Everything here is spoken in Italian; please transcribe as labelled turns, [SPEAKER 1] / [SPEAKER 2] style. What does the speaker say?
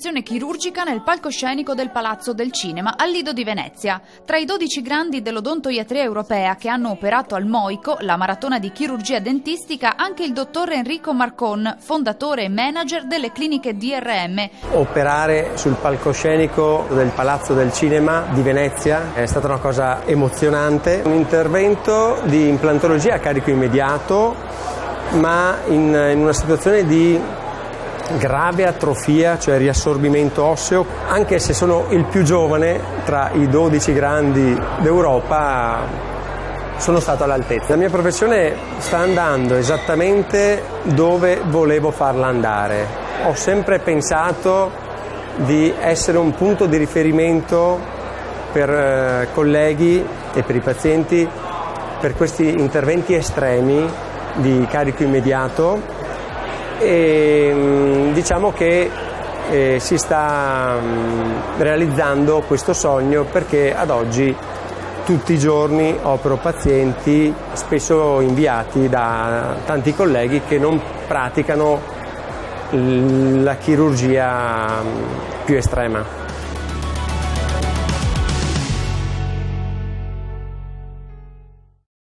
[SPEAKER 1] operazione chirurgica nel palcoscenico del Palazzo del Cinema al Lido di Venezia. Tra i 12 grandi dell'odontoiatria europea che hanno operato al Moico, la maratona di chirurgia dentistica, anche il dottor Enrico Marcon, fondatore e manager delle cliniche DRM.
[SPEAKER 2] Operare sul palcoscenico del Palazzo del Cinema di Venezia è stata una cosa emozionante, un intervento di implantologia a carico immediato, ma in una situazione di grave atrofia, cioè riassorbimento osseo. Anche se sono il più giovane tra i 12 grandi d'Europa, sono stato all'altezza. La mia professione sta andando esattamente dove volevo farla andare. Ho sempre pensato di essere un punto di riferimento per colleghi e per i pazienti per questi interventi estremi di carico immediato, e diciamo che si sta realizzando questo sogno, perché ad oggi tutti i giorni opero pazienti spesso inviati da tanti colleghi che non praticano la chirurgia più estrema.